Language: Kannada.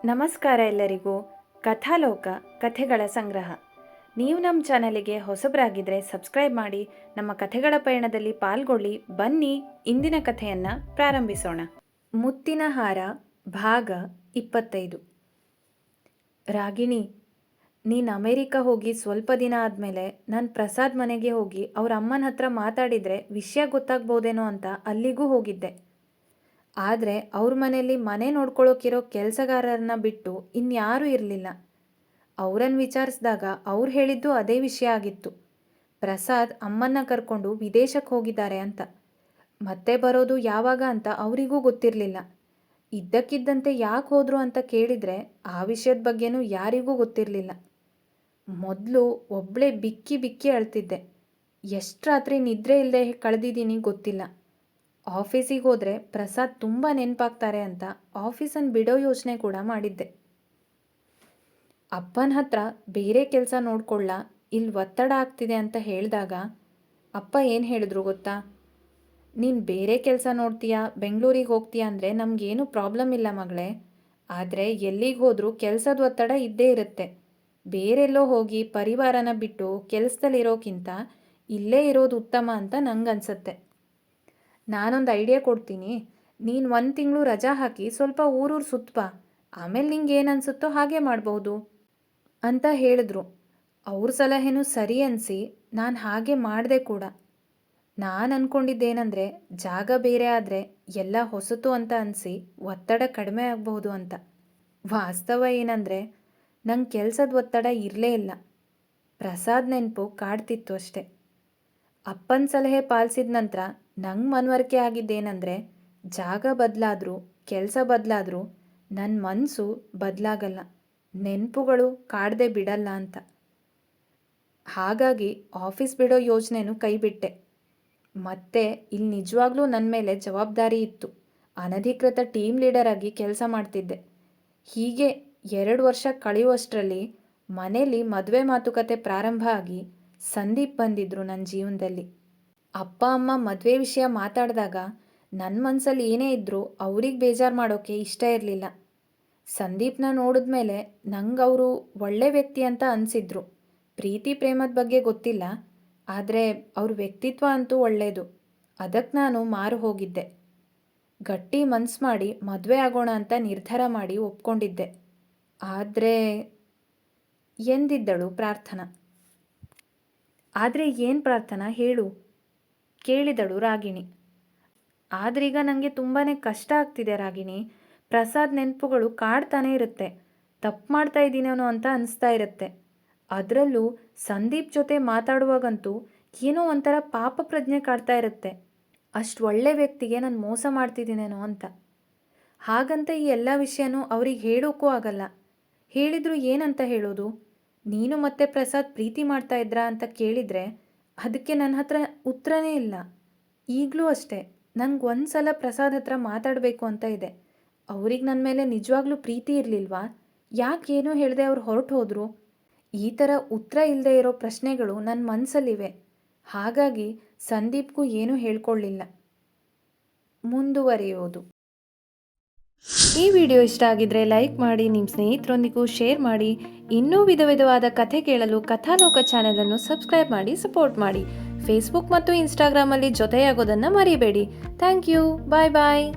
ನಮಸ್ಕಾರ ಎಲ್ಲರಿಗೂ. ಕಥಾಲೋಕ ಕಥೆಗಳ ಸಂಗ್ರಹ. ನೀವು ನಮ್ಮ ಚಾನಲಿಗೆ ಹೊಸಬರಾಗಿದ್ದರೆ ಸಬ್ಸ್ಕ್ರೈಬ್ ಮಾಡಿ, ನಮ್ಮ ಕಥೆಗಳ ಪಯಣದಲ್ಲಿ ಪಾಲ್ಗೊಳ್ಳಿ. ಬನ್ನಿ ಇಂದಿನ ಕಥೆಯನ್ನು ಪ್ರಾರಂಭಿಸೋಣ. ಮುತ್ತಿನ ಹಾರ ಭಾಗ 25. ರಾಗಿಣಿ, ನೀನು ಅಮೇರಿಕ ಹೋಗಿ ಸ್ವಲ್ಪ ದಿನ ಆದಮೇಲೆ ನಾನು ಪ್ರಸಾದ್ ಮನೆಗೆ ಹೋಗಿ ಅವ್ರ ಅಮ್ಮನ ಹತ್ರ ಮಾತಾಡಿದರೆ ವಿಷಯ ಗೊತ್ತಾಗ್ಬೋದೇನೋ ಅಂತ ಅಲ್ಲಿಗೂ ಹೋಗಿದ್ದೆ. ಆದರೆ ಅವ್ರ ಮನೆಯಲ್ಲಿ ಮನೆ ನೋಡ್ಕೊಳ್ಳೋಕಿರೋ ಕೆಲಸಗಾರರನ್ನ ಬಿಟ್ಟು ಇನ್ಯಾರೂ ಇರಲಿಲ್ಲ. ಅವರನ್ನು ವಿಚಾರಿಸಿದಾಗ ಅವ್ರು ಹೇಳಿದ್ದು ಅದೇ ವಿಷಯ ಆಗಿತ್ತು. ಪ್ರಸಾದ್ ಅಮ್ಮನ್ನ ಕರ್ಕೊಂಡು ವಿದೇಶಕ್ಕೆ ಹೋಗಿದ್ದಾರೆ ಅಂತ. ಮತ್ತೆ ಬರೋದು ಯಾವಾಗ ಅಂತ ಅವರಿಗೂ ಗೊತ್ತಿರಲಿಲ್ಲ. ಇದ್ದಕ್ಕಿದ್ದಂತೆ ಯಾಕೆ ಹೋದರು ಅಂತ ಕೇಳಿದರೆ ಆ ವಿಷಯದ ಬಗ್ಗೆನೂ ಯಾರಿಗೂ ಗೊತ್ತಿರಲಿಲ್ಲ. ಮೊದಲು ಒಬ್ಬಳೇ ಬಿಕ್ಕಿ ಬಿಕ್ಕಿ ಅಳ್ತಿದ್ದೆ. ಎಷ್ಟು ರಾತ್ರಿ ನಿದ್ರೆ ಇಲ್ಲದೆ ಕಳೆದಿದ್ದೀನಿ ಗೊತ್ತಿಲ್ಲ. ಆಫೀಸಿಗೆ ಹೋದರೆ ಪ್ರಸಾದ್ ತುಂಬ ನೆನಪಾಗ್ತಾರೆ ಅಂತ ಆಫೀಸನ್ನು ಬಿಡೋ ಯೋಚನೆ ಕೂಡ ಮಾಡಿದ್ದೆ. ಅಪ್ಪನ ಹತ್ರ ಬೇರೆ ಕೆಲಸ ನೋಡ್ಕೊಳ್ಳ, ಇಲ್ಲಿ ಒತ್ತಡ ಆಗ್ತಿದೆ ಅಂತ ಹೇಳಿದಾಗ ಅಪ್ಪ ಏನು ಹೇಳಿದ್ರು ಗೊತ್ತಾ? ನೀನು ಬೇರೆ ಕೆಲಸ ನೋಡ್ತೀಯಾ, ಬೆಂಗಳೂರಿಗೆ ಹೋಗ್ತೀಯಾ ಅಂದರೆ ನಮಗೇನು ಪ್ರಾಬ್ಲಮ್ ಇಲ್ಲ ಮಗಳೇ. ಆದರೆ ಎಲ್ಲಿಗೆ ಹೋದರೂ ಕೆಲಸದ ಒತ್ತಡ ಇದ್ದೇ ಇರುತ್ತೆ. ಬೇರೆಲ್ಲೋ ಹೋಗಿ ಪರಿವಾರನ ಬಿಟ್ಟು ಕೆಲಸದಲ್ಲಿರೋಕ್ಕಿಂತ ಇಲ್ಲೇ ಇರೋದು ಉತ್ತಮ ಅಂತ ನಂಗನ್ಸುತ್ತೆ. ನಾನೊಂದು ಐಡಿಯಾ ಕೊಡ್ತೀನಿ. ನೀನು 1 ತಿಂಗಳು ರಜಾ ಹಾಕಿ ಸ್ವಲ್ಪ ಊರೂರು ಸುತ್ತ, ಆಮೇಲೆ ನಿಂಗೆ ಏನು ಅನಿಸುತ್ತೋ ಹಾಗೆ ಮಾಡ್ಬೋದು ಅಂತ ಹೇಳಿದ್ರು. ಅವ್ರ ಸಲಹೆನೂ ಸರಿ ಅನಿಸಿ ನಾನು ಹಾಗೆ ಮಾಡಿದೆ ಕೂಡ. ನಾನು ಅಂದ್ಕೊಂಡಿದ್ದೇನೆಂದರೆ ಜಾಗ ಬೇರೆ ಆದರೆ ಎಲ್ಲ ಹೊಸತು ಅಂತ ಅನಿಸಿ ಒತ್ತಡ ಕಡಿಮೆ ಆಗಬಹುದು ಅಂತ. ವಾಸ್ತವ ಏನಂದರೆ ನಂಗೆ ಕೆಲಸದ ಒತ್ತಡ ಇರಲೇ ಇಲ್ಲ. ಪ್ರಸಾದ್ ನೆನಪು ಕಾಡ್ತಿತ್ತು ಅಷ್ಟೆ. ಅಪ್ಪನ ಸಲಹೆ ಪಾಲಿಸಿದ ನಂತರ ನಂಗೆ ಮನವರಿಕೆ ಆಗಿದ್ದೇನೆಂದರೆ ಜಾಗ ಬದಲಾದರೂ ಕೆಲಸ ಬದಲಾದರೂ ನನ್ನ ಮನಸ್ಸು ಬದಲಾಗಲ್ಲ, ನೆನಪುಗಳು ಕಾಡದೆ ಬಿಡಲ್ಲ ಅಂತ. ಹಾಗಾಗಿ ಆಫೀಸ್ ಬಿಡೋ ಯೋಚನೆನೂ ಕೈಬಿಟ್ಟೆ. ಮತ್ತೆ ಇಲ್ಲಿ ನಿಜವಾಗ್ಲೂ ನನ್ನ ಮೇಲೆ ಜವಾಬ್ದಾರಿ ಇತ್ತು. ಅನಧಿಕೃತ ಟೀಮ್ ಲೀಡರ್ ಆಗಿ ಕೆಲಸ ಮಾಡ್ತಿದ್ದೆ. ಹೀಗೆ 2 ವರ್ಷ ಕಳೆಯುವಷ್ಟರಲ್ಲಿ ಮನೇಲಿ ಮದುವೆ ಮಾತುಕತೆ ಪ್ರಾರಂಭ ಆಗಿ ಸಂದೀಪ್ ಬಂದಿದ್ರು ನನ್ನ ಜೀವನದಲ್ಲಿ. ಅಪ್ಪ ಅಮ್ಮ ಮದುವೆ ವಿಷಯ ಮಾತಾಡಿದಾಗ ನನ್ನ ಮನಸ್ಸಲ್ಲಿ ಏನೇ ಇದ್ದರೂ ಅವ್ರಿಗೆ ಬೇಜಾರು ಮಾಡೋಕ್ಕೆ ಇಷ್ಟ ಇರಲಿಲ್ಲ. ಸಂದೀಪ್ನ ನೋಡಿದ್ಮೇಲೆ ನಂಗೆ ಅವರು ಒಳ್ಳೆ ವ್ಯಕ್ತಿ ಅಂತ ಅನಿಸಿದ್ರು. ಪ್ರೀತಿ ಪ್ರೇಮದ ಬಗ್ಗೆ ಗೊತ್ತಿಲ್ಲ, ಆದರೆ ಅವ್ರ ವ್ಯಕ್ತಿತ್ವ ಅಂತೂ ಒಳ್ಳೆಯದು. ಅದಕ್ಕೆ ನಾನು ಮಾರು ಹೋಗಿದ್ದೆ. ಗಟ್ಟಿ ಮನಸ್ಸು ಮಾಡಿ ಮದುವೆ ಆಗೋಣ ಅಂತ ನಿರ್ಧಾರ ಮಾಡಿ ಒಪ್ಕೊಂಡಿದ್ದೆ. ಆದರೆ ಎಂದಿದ್ದಳು ಪ್ರಾರ್ಥನಾ. ಆದರೆ ಏನು ಪ್ರಾರ್ಥನಾ ಹೇಳು, ಕೇಳಿದಳು ರಾಗಿಣಿ. ಆದ್ರೀಗ ನನಗೆ ತುಂಬಾ ಕಷ್ಟ ಆಗ್ತಿದೆ ರಾಗಿಣಿ. ಪ್ರಸಾದ್ ನೆನಪುಗಳು ಕಾಡ್ತಾನೆ ಇರುತ್ತೆ. ತಪ್ಪು ಮಾಡ್ತಾ ಇದ್ದೀನೇನೋ ಅಂತ ಅನಿಸ್ತಾ ಇರುತ್ತೆ. ಅದರಲ್ಲೂ ಸಂದೀಪ್ ಜೊತೆ ಮಾತಾಡುವಾಗಂತೂ ಏನೋ ಒಂಥರ ಪಾಪ ಪ್ರಜ್ಞೆ ಕಾಡ್ತಾ ಇರುತ್ತೆ. ಅಷ್ಟು ಒಳ್ಳೆ ವ್ಯಕ್ತಿಗೆ ನಾನು ಮೋಸ ಮಾಡ್ತಿದ್ದೀನೇನೋ ಅಂತ. ಹಾಗಂತ ಈ ಎಲ್ಲ ವಿಷಯನೂ ಅವ್ರಿಗೆ ಹೇಳೋಕ್ಕೂ ಆಗಲ್ಲ. ಹೇಳಿದ್ರು ಏನಂತ ಹೇಳೋದು? ನೀನು ಮತ್ತೆ ಪ್ರಸಾದ್ ಪ್ರೀತಿ ಮಾಡ್ತಾ ಇದ್ರಾ ಅಂತ ಕೇಳಿದರೆ ಅದಕ್ಕೆ ನನ್ನ ಹತ್ರ ಉತ್ತರನೇ ಇಲ್ಲ. ಈಗಲೂ ಅಷ್ಟೇ, ನಂಗೆ ಒಂದು ಸಲ ಪ್ರಸಾದ್ ಹತ್ರ ಮಾತಾಡಬೇಕು ಅಂತ ಇದೆ. ಅವ್ರಿಗೆ ನನ್ನ ಮೇಲೆ ನಿಜವಾಗ್ಲೂ ಪ್ರೀತಿ ಇರಲಿಲ್ವಾ? ಯಾಕೆ ಏನೂ ಹೇಳದೆ ಅವ್ರು ಹೊರಟು ಹೋದರು? ಈ ಥರ ಉತ್ತರ ಇಲ್ಲದೆ ಇರೋ ಪ್ರಶ್ನೆಗಳು ನನ್ನ ಮನಸ್ಸಲ್ಲಿವೆ. ಹಾಗಾಗಿ ಸಂದೀಪ್ಗೂ ಏನೂ ಹೇಳ್ಕೊಳ್ಳಿಲ್ಲ. ಮುಂದುವರಿಯೋದು. ಈ ವಿಡಿಯೋ ಇಷ್ಟ ಆಗಿದ್ರೆ ಲೈಕ್ ಮಾಡಿ, ನಿಮ್ಮ ಸ್ನೇಹಿತರೊಂದಿಗೂ ಶೇರ್ ಮಾಡಿ. ಇನ್ನೂ ವಿಧವಾದ ಕಥೆ ಕೇಳಲು ಕಥಾಲೋಕ ಚಾನೆಲನ್ನು ಸಬ್ಸ್ಕ್ರೈಬ್ ಮಾಡಿ ಸಪೋರ್ಟ್ ಮಾಡಿ. ಫೇಸ್ಬುಕ್ ಮತ್ತು ಇನ್ಸ್ಟಾಗ್ರಾಮಲ್ಲಿ ಜೊತೆಯಾಗೋದನ್ನು ಮರಿಬೇಡಿ. Thank you. Bye bye.